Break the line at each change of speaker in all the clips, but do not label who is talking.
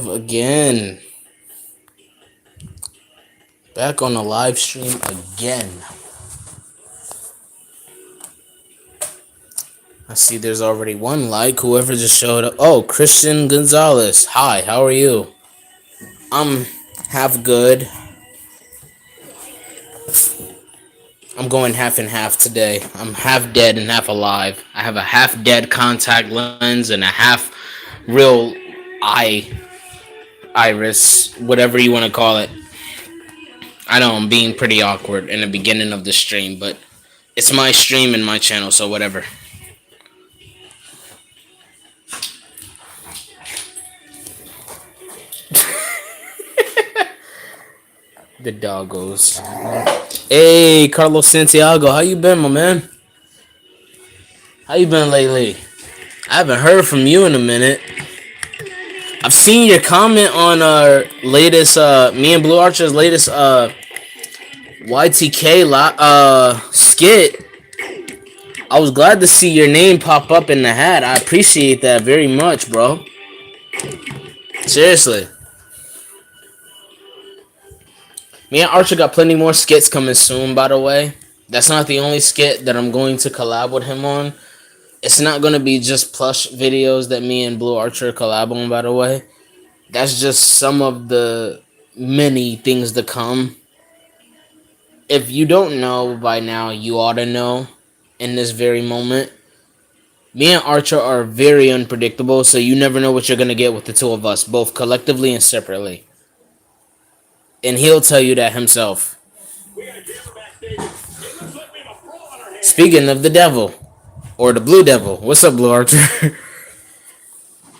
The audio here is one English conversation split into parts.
Again, back on the live stream again. I see there's already one like. Whoever just showed up. Oh, Christian Gonzalez. Hi, how are you? I'm half good. I'm going half and half today. I'm half dead and half alive. I have a half dead contact lens and a half real eye iris, whatever you want to call it. I know I'm being pretty awkward in the beginning of the stream, but it's my stream and my channel, so whatever. The doggos. Hey, Carlos Santiago, how you been, my man? How you been lately? I haven't heard from you in a minute. I've seen your comment on our latest, me and Blue Archer's latest, YTK skit. I was glad to see your name pop up in the hat. I appreciate that very much, bro. Seriously. Me and Archer got plenty more skits coming soon, by the way. That's not the only skit that I'm going to collab with him on. It's not going to be just plush videos that me and Blue Archer collab on, by the way. That's just some of the many things to come. If you don't know by now, you ought to know in this very moment. Me and Archer are very unpredictable, so you never know what you're going to get with the two of us, both collectively and separately. And he'll tell you that himself. Speaking of the devil, or the blue devil, what's up, Blue Archer?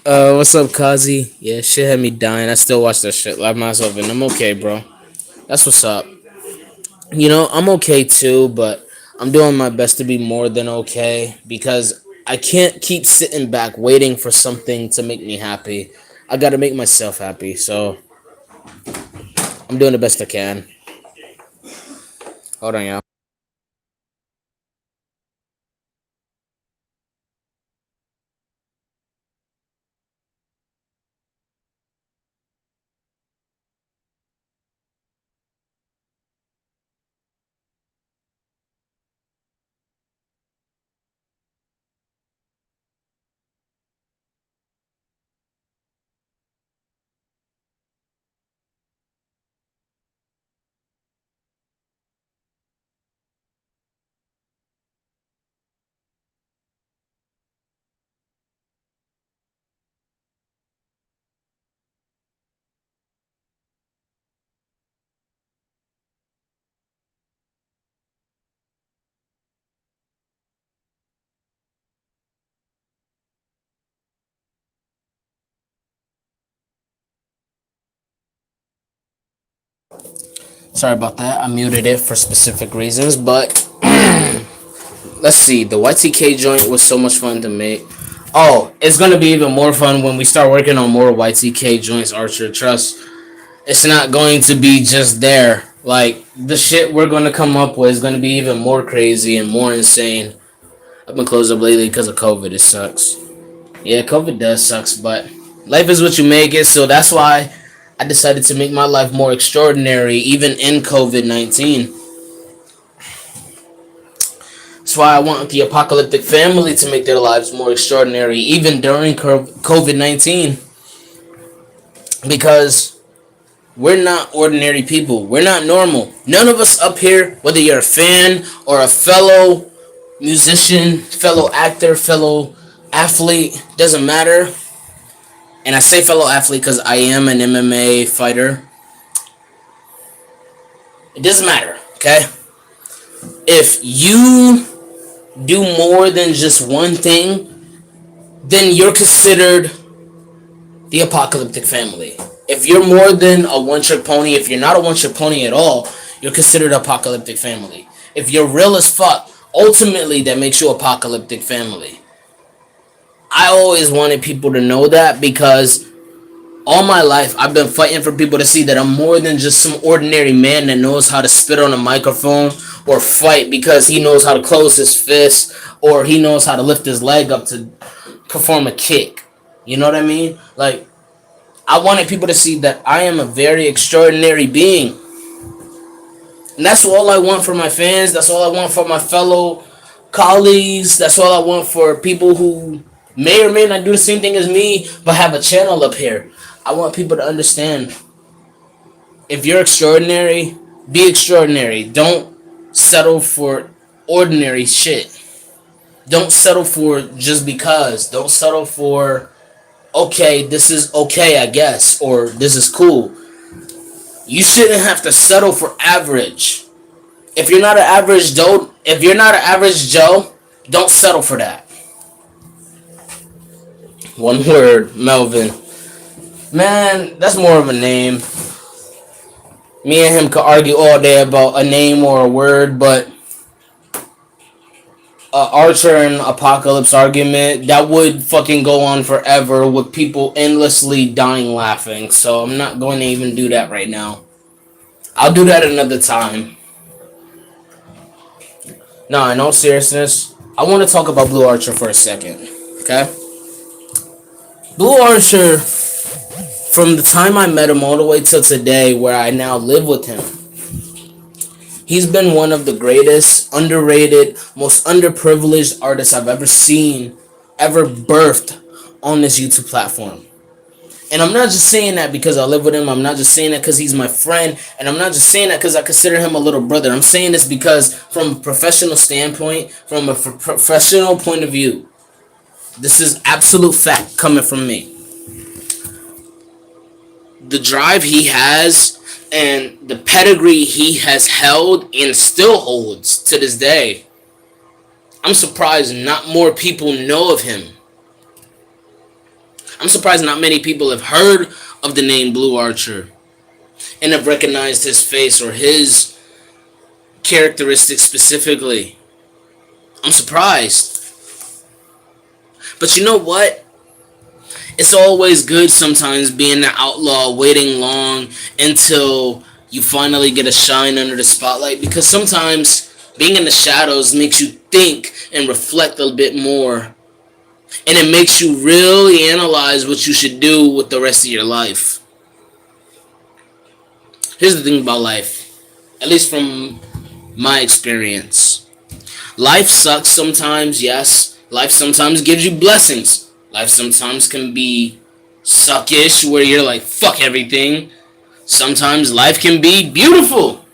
What's up, Kazi? Yeah, shit had me dying. I still watch that shit live myself, and I'm okay, bro. That's what's up. You know, I'm okay too, but I'm doing my best to be more than okay because I can't keep sitting back waiting for something to make me happy. I gotta make myself happy, so I'm doing the best I can. Hold on, y'all. Sorry about that. I muted it for specific reasons, but let's see. The YTK joint was so much fun to make. Oh, it's gonna be even more fun when we start working on more YTK joints, Archer. Trust. It's not going to be just there. Like, the shit we're gonna come up with is gonna be even more crazy and more insane. I've been closed up lately because of COVID. It sucks. Yeah, COVID does sucks, but life is what you make it, so that's why I decided to make my life more extraordinary, even in COVID-19. That's why I want the apocalyptic family to make their lives more extraordinary, even during COVID-19. Because we're not ordinary people. We're not normal. None of us up here, whether you're a fan or a fellow musician, fellow actor, fellow athlete, doesn't matter. And I say fellow athlete because I am an MMA fighter. It doesn't matter, okay? If you do more than just one thing, then you're considered the apocalyptic family. If you're more than a one-trick pony, if you're not a one-trick pony at all, you're considered apocalyptic family. If you're real as fuck, ultimately that makes you apocalyptic family. I always wanted people to know that because all my life I've been fighting for people to see that I'm more than just some ordinary man that knows how to spit on a microphone or fight because he knows how to close his fist or he knows how to lift his leg up to perform a kick. You know what I mean? Like, I wanted people to see that I am a very extraordinary being. And that's all I want for my fans. That's all I want for my fellow colleagues. That's all I want for people who may or may not do the same thing as me, but have a channel up here. I want people to understand, if you're extraordinary, be extraordinary. Don't settle for ordinary shit. Don't settle for just because. Don't settle for, okay, this is okay, I guess, or this is cool. You shouldn't have to settle for average. If you're not an average Joe, don't settle for that. One word, Melvin. Man, that's more of a name. Me and him could argue all day about a name or a word, but Archer and Apacalypse argument, that would fucking go on forever with people endlessly dying laughing. So I'm not going to even do that right now. I'll do that another time. No, in all seriousness, I want to talk about Blue Archer for a second. Okay? Blue Archer, from the time I met him all the way till today, where I now live with him, he's been one of the greatest, underrated, most underprivileged artists I've ever seen, ever birthed on this YouTube platform. And I'm not just saying that because I live with him. I'm not just saying that because he's my friend. And I'm not just saying that because I consider him a little brother. I'm saying this because from a professional standpoint, from a professional point of view, this is absolute fact coming from me. The drive he has and the pedigree he has held and still holds to this day, I'm surprised not more people know of him. I'm surprised not many people have heard of the name Blue Archer and have recognized his face or his characteristics specifically. I'm surprised. But you know what? It's always good sometimes being an outlaw, waiting long until you finally get a shine under the spotlight, because sometimes being in the shadows makes you think and reflect a bit more. And it makes you really analyze what you should do with the rest of your life. Here's the thing about life, at least from my experience. Life sucks sometimes, yes. Life sometimes gives you blessings. Life sometimes can be suckish, where you're like, fuck everything. Sometimes life can be beautiful.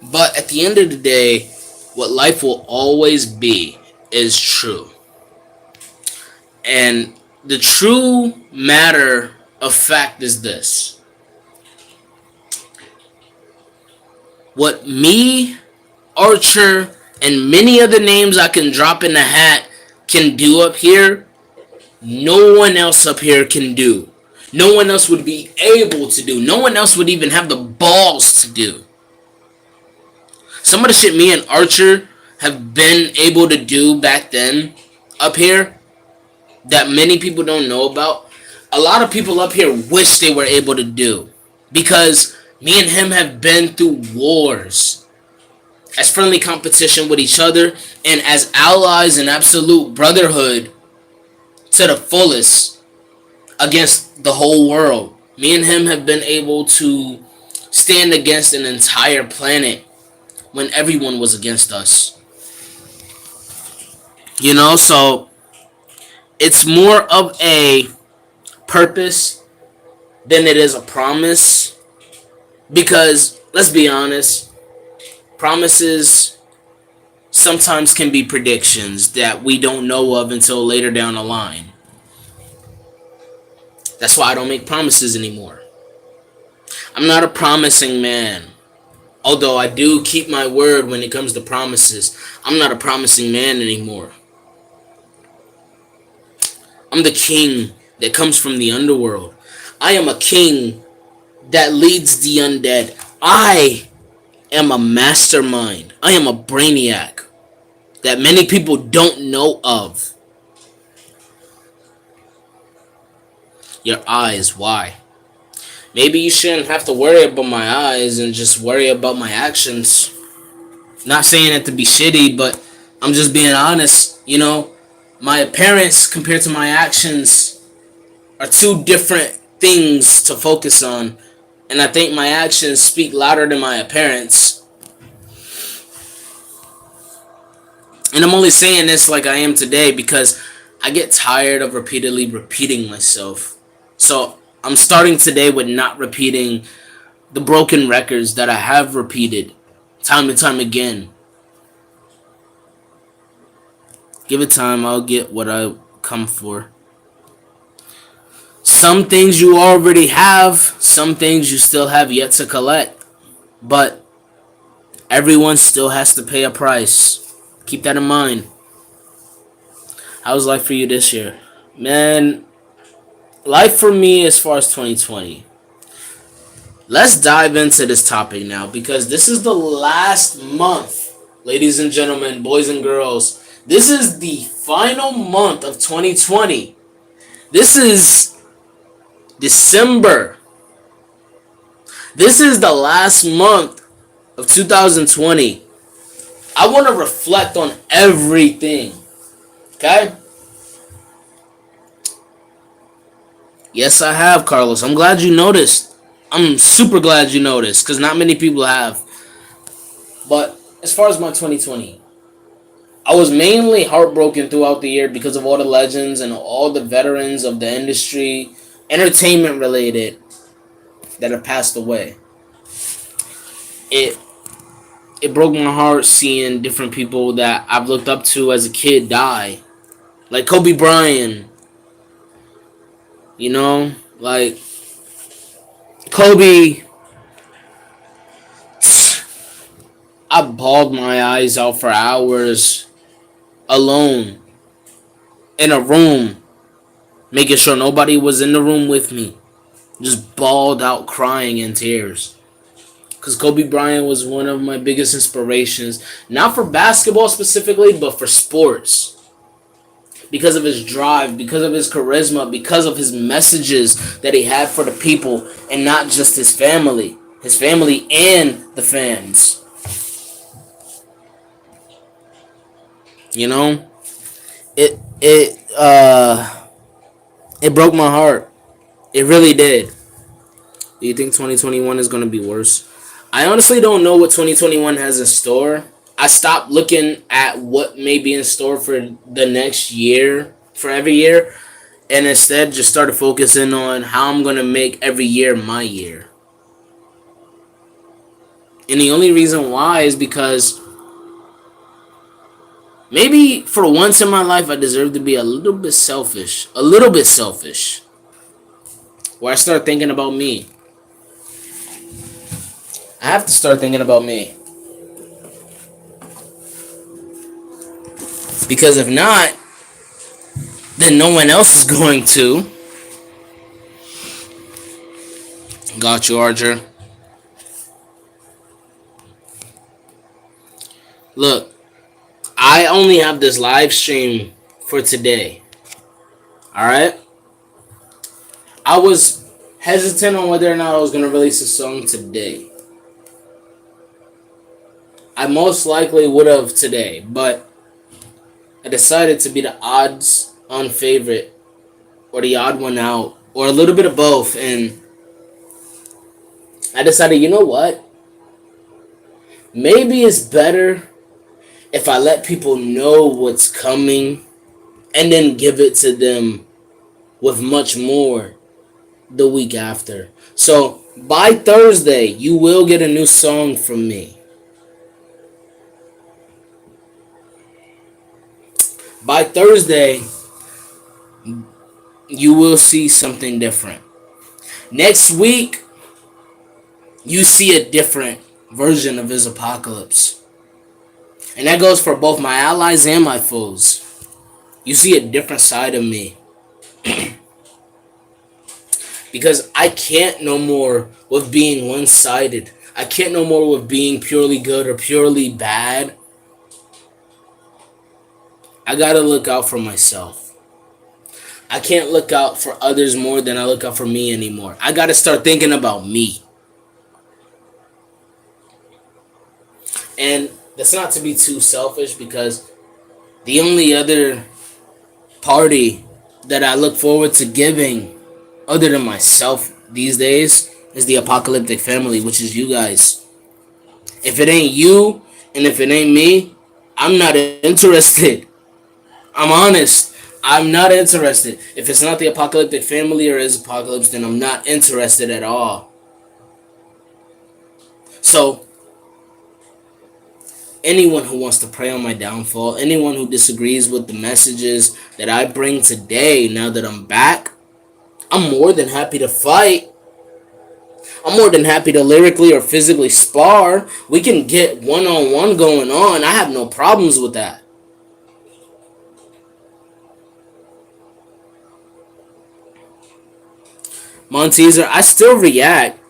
But at the end of the day, what life will always be is true. And the true matter of fact is this. What me, Archer, and many other names I can drop in the hat can do up here, no one else up here can do. No one else would be able to do. No one else would even have the balls to do. Some of the shit me and Archer have been able to do back then up here, that many people don't know about, a lot of people up here wish they were able to do. Because me and him have been through wars as friendly competition with each other and as allies in absolute brotherhood to the fullest against the whole world. Me and him have been able to stand against an entire planet when everyone was against us. You know, so it's more of a purpose than it is a promise. Because, let's be honest, promises sometimes can be predictions that we don't know of until later down the line. That's why I don't make promises anymore. I'm not a promising man. Although I do keep my word when it comes to promises, I'm not a promising man anymore. I'm the king that comes from the underworld. I am a king that leads the undead. I am a mastermind. I am a brainiac that many people don't know of. Your eyes, why? Maybe you shouldn't have to worry about my eyes and just worry about my actions. Not saying it to be shitty, but I'm just being honest. My appearance compared to my actions are two different things to focus on. And I think my actions speak louder than my appearance. And I'm only saying this like I am today because I get tired of repeatedly repeating myself. So I'm starting today with not repeating the broken records that I have repeated time and time again. Give it time, I'll get what I come for. Some things you already have, some things you still have yet to collect. But everyone still has to pay a price. Keep that in mind. How's life for you this year? Man, life for me as far as 2020. Let's dive into this topic now because this is the last month, ladies and gentlemen, boys and girls. This is the final month of 2020. This is December. This is the last month of 2020. I want to reflect on everything. Okay? Yes, I have, Carlos. I'm glad you noticed. I'm super glad you noticed because not many people have. But as far as my 2020, I was mainly heartbroken throughout the year because of all the legends and all the veterans of the industry, entertainment related, that have passed away. It it broke my heart seeing different people that I've looked up to as a kid die. Like Kobe Bryant, you know? Like Kobe, I bawled my eyes out for hours alone in a room, making sure nobody was in the room with me. Just bawled out crying in tears. Because Kobe Bryant was one of my biggest inspirations. Not for basketball specifically, but for sports. Because of his drive, because of his charisma, because of his messages that he had for the people, and not just his family. His family and the fans. You know? It it uh it broke my heart. It really did. Do you think 2021 is going to be worse? I honestly don't know what 2021 has in store. I stopped looking at what may be in store for the next year, for every year, and instead just started focusing on how I'm going to make every year my year. And the only reason why is because maybe for once in my life I deserve to be a little bit selfish. A little bit selfish. Where I start thinking about me. I have to start thinking about me. Because if not, then no one else is going to. Got you, Archer. Look, I only have this live stream for today. Alright? I was hesitant on whether or not I was going to release a song today. I most likely would have today, but I decided to be the odds on favorite, or the odd one out, or a little bit of both, and I decided, you know what? Maybe it's better if I let people know what's coming and then give it to them with much more the week after. So by Thursday, you will get a new song from me. By Thursday, you will see something different. Next week, you see a different version of his Apacalypse. And that goes for both my allies and my foes. You see a different side of me. Because I can't no more with being one-sided. I can't no more with being purely good or purely bad. I gotta look out for myself. I can't look out for others more than I look out for me anymore. I gotta start thinking about me. And that's not to be too selfish because the only other party that I look forward to giving other than myself these days is the apocalyptic family, which is you guys. If it ain't you and if it ain't me, I'm not interested. I'm honest. I'm not interested. If it's not the apocalyptic family or is apocalypse, then I'm not interested at all. So, anyone who wants to prey on my downfall, anyone who disagrees with the messages that I bring today, now that I'm back, I'm more than happy to fight. I'm more than happy to lyrically or physically spar. We can get one on one going on. I have no problems with that. Monteezer, I still react.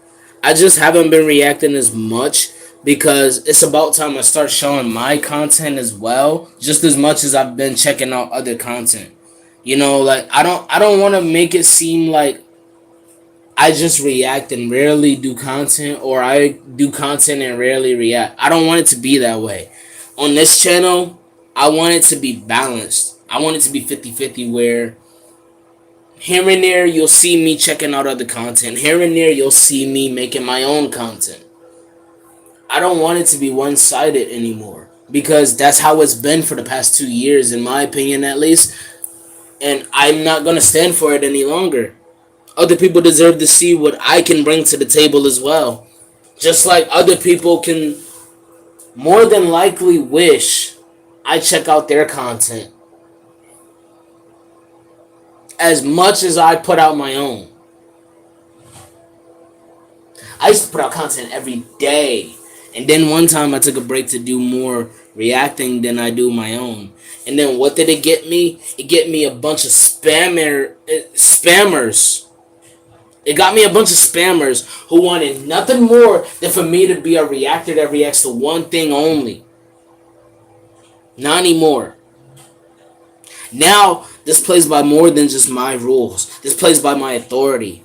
I just haven't been reacting as much because it's about time I start showing my content as well, just as much as I've been checking out other content. Like I don't want to make it seem like I just react and rarely do content, or I do content and rarely react. I don't want it to be that way. On this channel, I want it to be balanced. I want it to be 50-50, where here and there you'll see me checking out other content. Here and there you'll see me making my own content. I don't want it to be one-sided anymore, because that's how it's been for the past 2 years, in my opinion at least, and I'm not going to stand for it any longer. Other people deserve to see what I can bring to the table as well. Just like other people can more than likely wish I check out their content as much as I put out my own. I used to put out content every day. And then one time I took a break to do more reacting than I do my own. And then what did it get me? It get me a bunch of spammers. It got me a bunch of spammers who wanted nothing more than for me to be a reactor that reacts to one thing only. Not anymore. Now, this plays by more than just my rules. This plays by my authority.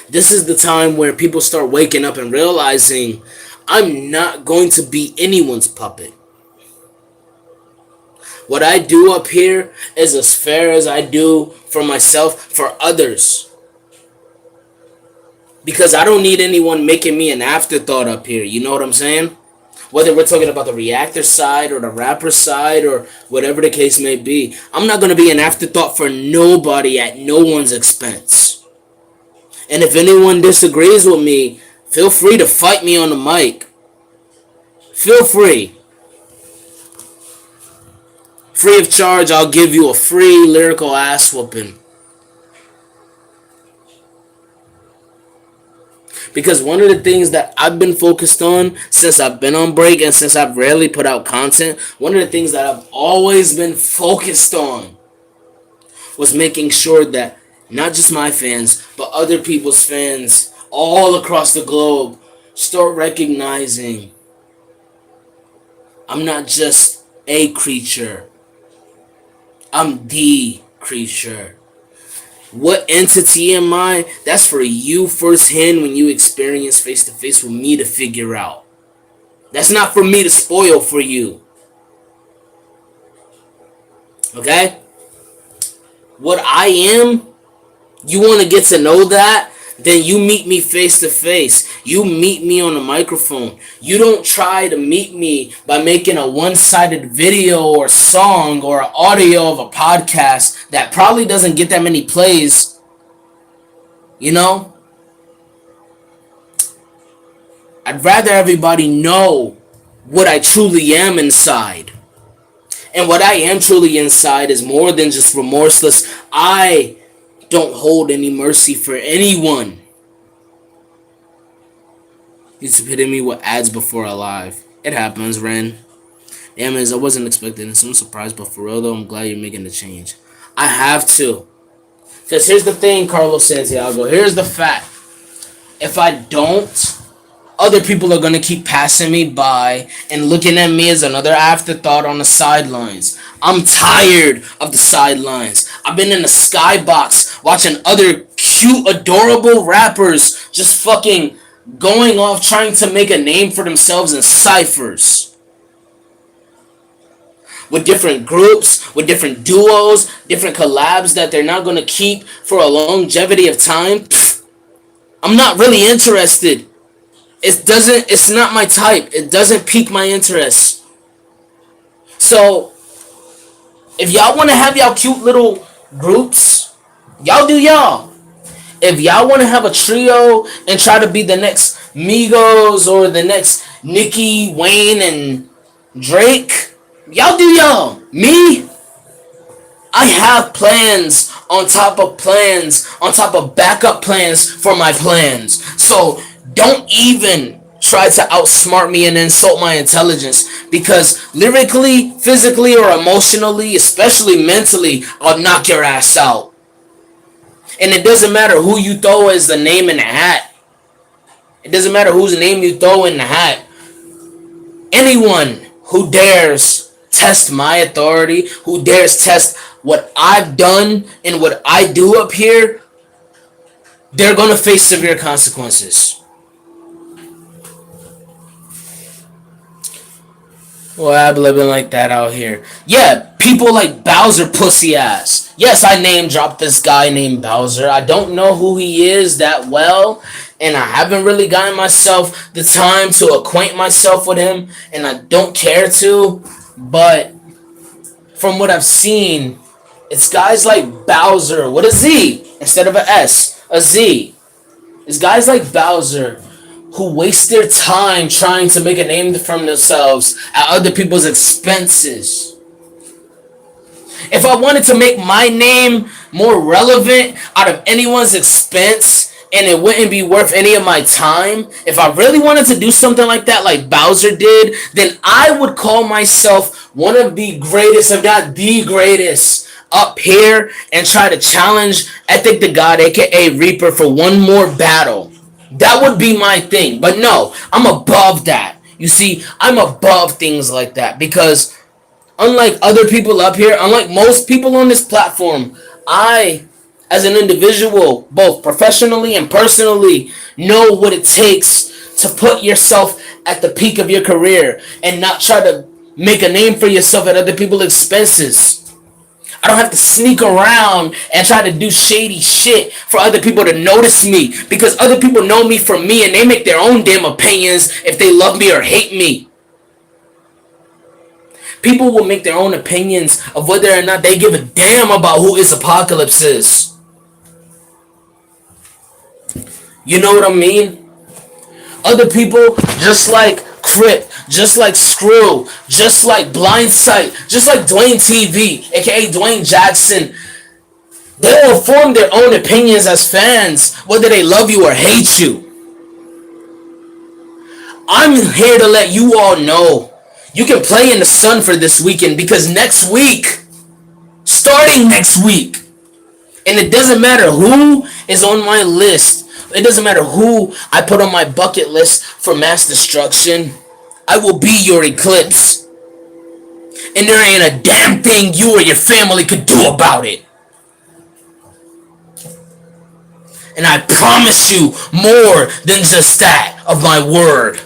This is the time where people start waking up and realizing I'm not going to be anyone's puppet. What I do up here is as fair as I do for myself, for others. Because I don't need anyone making me an afterthought up here. You know what I'm saying? Whether we're talking about the reactor side or the rapper side or whatever the case may be, I'm not going to be an afterthought for nobody at no one's expense. And if anyone disagrees with me, feel free to fight me on the mic. Feel free. Free of charge, I'll give you a free lyrical ass whooping. Because one of the things that I've been focused on since I've been on break and since I've rarely put out content, one of the things that I've always been focused on was making sure that not just my fans, but other people's fans all across the globe start recognizing I'm not just a creature. I'm the creature. What entity am I? That's for you firsthand when you experience face to face with me to figure out. That's not for me to spoil for you. Okay? What I am, you want to get to know that? Then you meet me face to face. You meet me on a microphone. You don't try to meet me by making a one-sided video or song or audio of a podcast that probably doesn't get that many plays. You know? I'd rather everybody know what I truly am inside. And what I am truly inside is more than just remorseless. I don't hold any mercy for anyone. Used to hitting me with ads before I live. It happens, Ren. Damn it, I wasn't expecting it. So I'm surprised, but for real though, I'm glad you're making the change. I have to. Because here's the thing, Carlos Santiago. Here's the fact. If I don't, other people are going to keep passing me by and looking at me as another afterthought on the sidelines. I'm tired of the sidelines. I've been in the skybox watching other cute, adorable rappers just fucking going off trying to make a name for themselves in ciphers. with different groups, with different duos, different collabs that they're not gonna keep for a longevity of time, I'm not really interested. It's not my type. It doesn't pique my interest. So if y'all wanna have y'all cute little groups, y'all do y'all. If y'all want to have a trio and try to be the next Migos or the next Nicki, Wayne, and Drake, y'all do y'all. Me, I have plans on top of plans on top of backup plans for my plans. So don't even try to outsmart me and insult my intelligence, because lyrically, physically, or emotionally, especially mentally, I'll knock your ass out. And it doesn't matter who you throw as the name in the hat. It doesn't matter whose name you throw in the hat. Anyone who dares test my authority, who dares test what I've done and what I do up here, they're going to face severe consequences. Well, I've living like that out here. Yeah, people like Bowser pussy ass. Yes, I name dropped this guy named Bowser. I don't know who he is that well, and I haven't really gotten myself the time to acquaint myself with him, and I don't care to. But from what I've seen, it's guys like Bowser with a Z instead of a S, a Z. It's guys like Bowser who waste their time trying to make a name for themselves at other people's expenses. If I wanted to make my name more relevant out of anyone's expense and it wouldn't be worth any of my time, if I really wanted to do something like that, like Bowser did, then I would call myself one of the greatest, if not the greatest, up here and try to challenge Ethic the God, aka Reaper, for one more battle. That would be my thing. But no, I'm above that. You see, I'm above things like that because unlike other people up here, unlike most people on this platform, I, as an individual, both professionally and personally, know what it takes to put yourself at the peak of your career and not try to make a name for yourself at other people's expenses. I don't have to sneak around and try to do shady shit for other people to notice me, because other people know me for me and they make their own damn opinions if they love me or hate me. People will make their own opinions of whether or not they give a damn about who is Apacalypse is. You know what I mean? Other people, just like Crip, just like Screw, just like Blindsight, just like Dwayne TV, aka Dwayne Jackson, they will form their own opinions as fans, whether they love you or hate you. I'm here to let you all know you can play in the sun for this weekend, because next week, starting next week, and it doesn't matter who is on my list, it doesn't matter who I put on my bucket list for mass destruction, I will be your eclipse. And there ain't a damn thing you or your family could do about it. And I promise you more than just that of my word.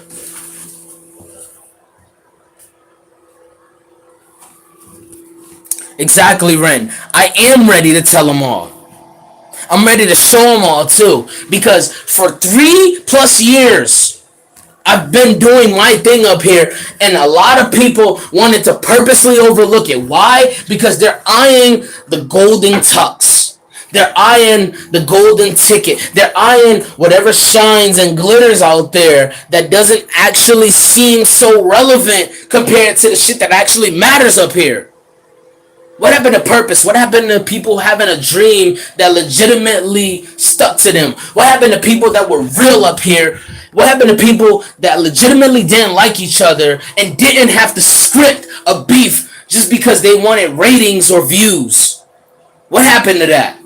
Exactly, Ren. I am ready to tell them all. I'm ready to show them all too. Because for 3+ years, I've been doing my thing up here, and a lot of people wanted to purposely overlook it. Why? Because they're eyeing the golden tux. They're eyeing the golden ticket. They're eyeing whatever shines and glitters out there that doesn't actually seem so relevant compared to the shit that actually matters up here. What happened to purpose? What happened to people having a dream that legitimately stuck to them? What happened to people that were real up here? What happened to people that legitimately didn't like each other and didn't have to script a beef just because they wanted ratings or views? What happened to that?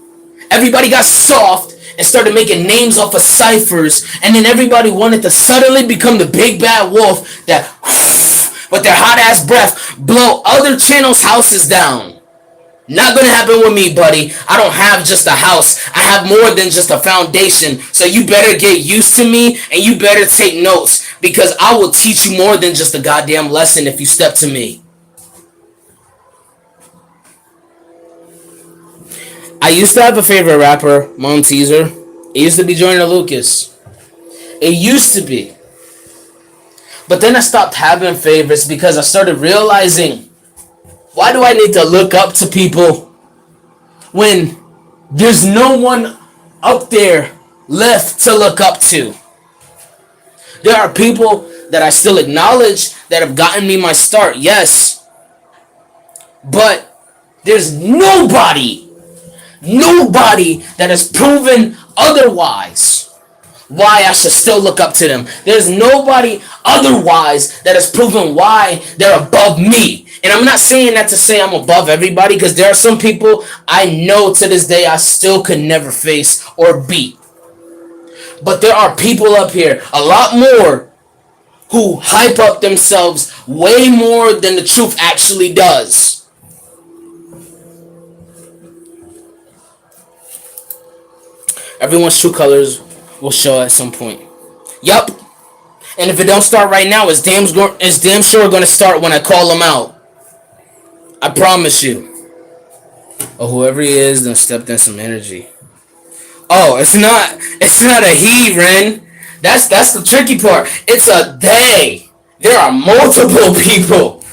Everybody got soft and started making names off of ciphers, and then everybody wanted to suddenly become the big bad wolf that, with their hot ass breath, blow other channels' houses down. Not gonna happen with me, buddy. I don't have just a house. I have more than just a foundation. So you better get used to me and you better take notes, because I will teach you more than just a goddamn lesson if you step to me. I used to have a favorite rapper, Mon Teaser. It used to be Joyner Lucas. It used to be. But then I stopped having favorites because I started realizing, why do I need to look up to people when there's no one up there left to look up to? There are people that I still acknowledge that have gotten me my start, yes. But there's nobody that has proven otherwise why I should still look up to them. There's nobody otherwise that has proven why they're above me. And I'm not saying that to say I'm above everybody, because there are some people I know to this day I still could never face or beat. But there are people up here, a lot more, who hype up themselves way more than the truth actually does. Everyone's true colors will show at some point. Yup. And if it don't start right now, it's damn sure going to start when I call them out. I promise you. Or whoever he is done stepped in some energy. Oh, it's not a he, Ren. That's the tricky part. It's a they. There are multiple people.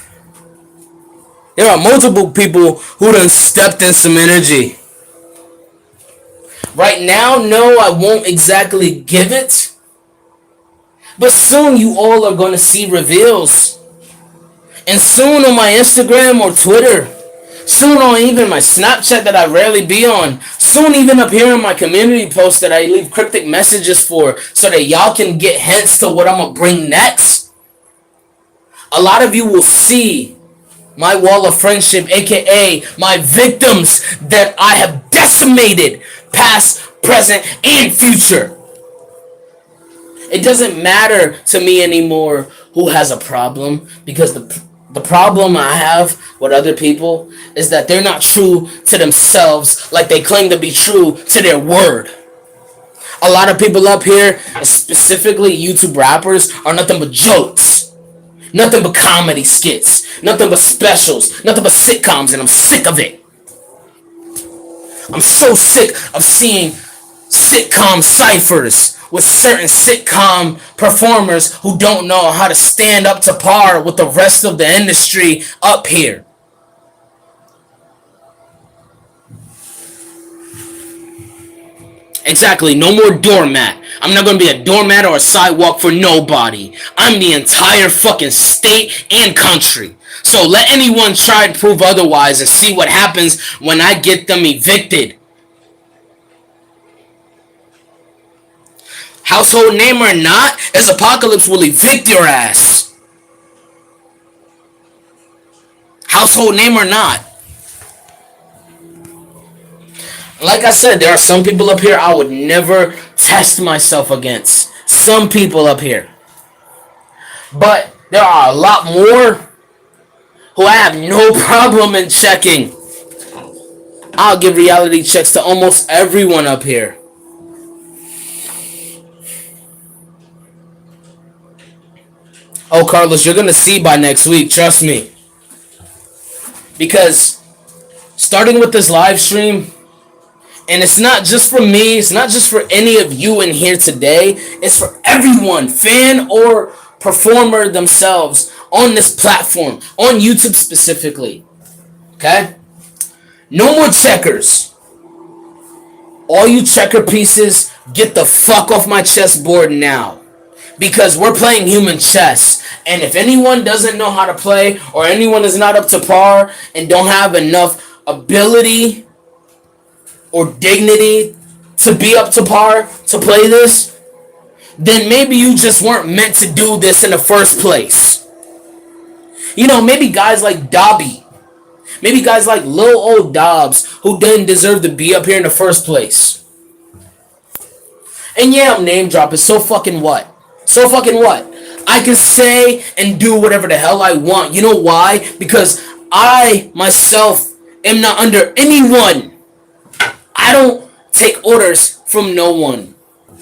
There are multiple people who done stepped in some energy. Right now, no, I won't exactly give it. But soon you all are going to see reveals. And soon on my Instagram or Twitter. Soon on even my Snapchat that I rarely be on. Soon even up here in my community posts that I leave cryptic messages for, so that y'all can get hints to what I'm going to bring next. A lot of you will see my wall of friendship, aka my victims that I have decimated, past, present, and future. It doesn't matter to me anymore who has a problem, because the problem I have with other people is that they're not true to themselves like they claim to be true to their word. A lot of people up here, specifically YouTube rappers, are nothing but jokes. Nothing but comedy skits. Nothing but specials. Nothing but sitcoms, and I'm sick of it. I'm so sick of seeing sitcom ciphers with certain sitcom performers who don't know how to stand up to par with the rest of the industry up here. Exactly, no more doormat. I'm not going to be a doormat or a sidewalk for nobody. I'm the entire fucking state and country. So let anyone try and prove otherwise and see what happens when I get them evicted. Household name or not, as Apacalypse will evict your ass. Household name or not. Like I said, there are some people up here I would never test myself against. Some people up here. But there are a lot more who I have no problem in checking. I'll give reality checks to almost everyone up here. Oh, Carlos, you're going to see by next week. Trust me. Because starting with this live stream, and it's not just for me, it's not just for any of you in here today, it's for everyone, fan or performer themselves, on this platform, on YouTube specifically. Okay? No more checkers. All you checker pieces, get the fuck off my chessboard now. Because we're playing human chess. And if anyone doesn't know how to play, or anyone is not up to par and don't have enough ability or dignity to be up to par to play this, then maybe you just weren't meant to do this in the first place. You know, maybe guys like Dobby, maybe guys like Lil Old Dobbs, who didn't deserve to be up here in the first place. And yeah, I'm name dropping, so fucking what? So fucking what? I can say and do whatever the hell I want. You know why? Because I, myself, am not under anyone. I don't take orders from no one.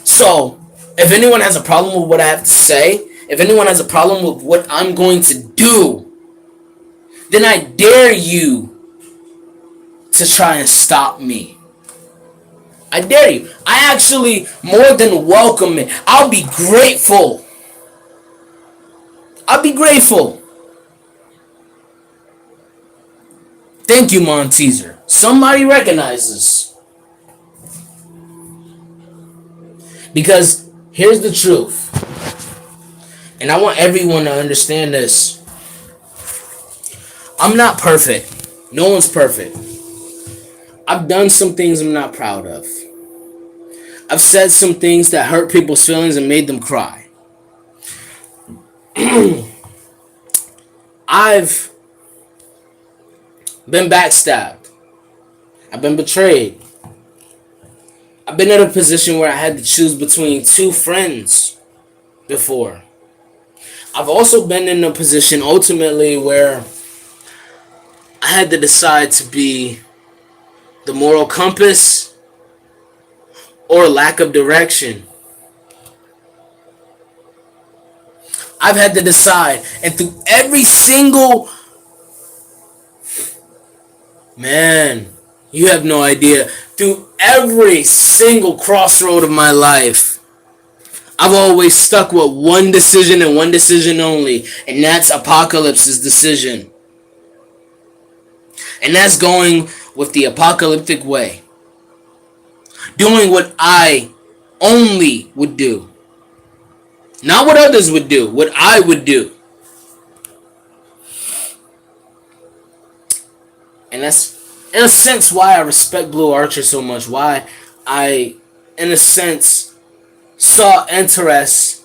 So, if anyone has a problem with what I have to say, if anyone has a problem with what I'm going to do, then I dare you to try and stop me. I dare you. I actually more than welcome it. I'll be grateful. I'll be grateful. Thank you, Monteeser. Somebody recognizes. Because here's the truth. And I want everyone to understand this. I'm not perfect. No one's perfect. I've done some things I'm not proud of. I've said some things that hurt people's feelings and made them cry. I've been backstabbed. I've been betrayed. I've been in a position where I had to choose between two friends before. I've also been in a position ultimately where I had to decide to be the moral compass or lack of direction. I've had to decide, and through every single, man, you have no idea, through every single crossroad of my life, I've always stuck with one decision and one decision only, and that's Apacalypse's decision. And that's going with the apocalyptic way. Doing what I only would do. Not what others would do, what I would do. And that's, in a sense, why I respect Blue Archer so much. Why I, in a sense, saw interest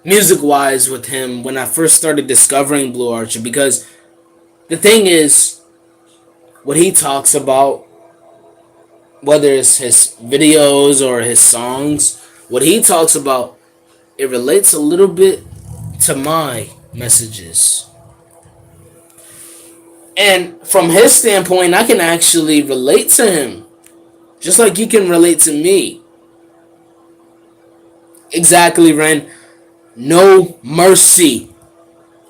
music-wise with him when I first started discovering Blue Archer. Because the thing is, what he talks about, whether it's his videos or his songs, what he talks about, it relates a little bit to my messages. And from his standpoint, I can actually relate to him. Just like you can relate to me. Exactly, Ren. No mercy.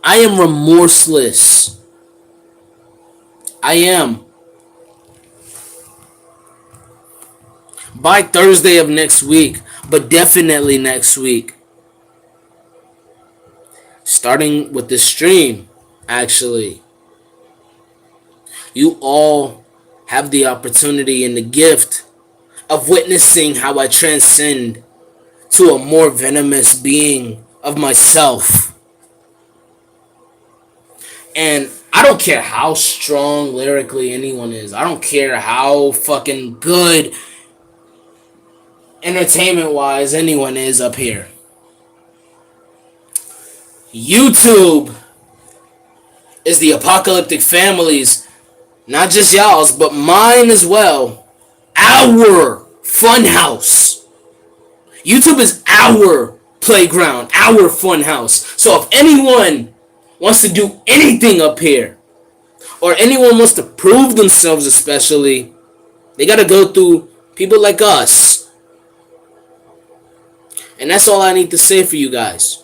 I am remorseless. I am. By Thursday of next week, but definitely next week. Starting with the stream, actually. You all have the opportunity and the gift of witnessing how I transcend to a more venomous being of myself. And I don't care how strong lyrically anyone is. I don't care how fucking good entertainment-wise anyone is up here. YouTube is the apocalyptic family's, not just y'all's, but mine as well, our funhouse. YouTube is our playground, our funhouse. So if anyone wants to do anything up here, or anyone wants to prove themselves especially, they gotta go through people like us. And that's all I need to say for you guys.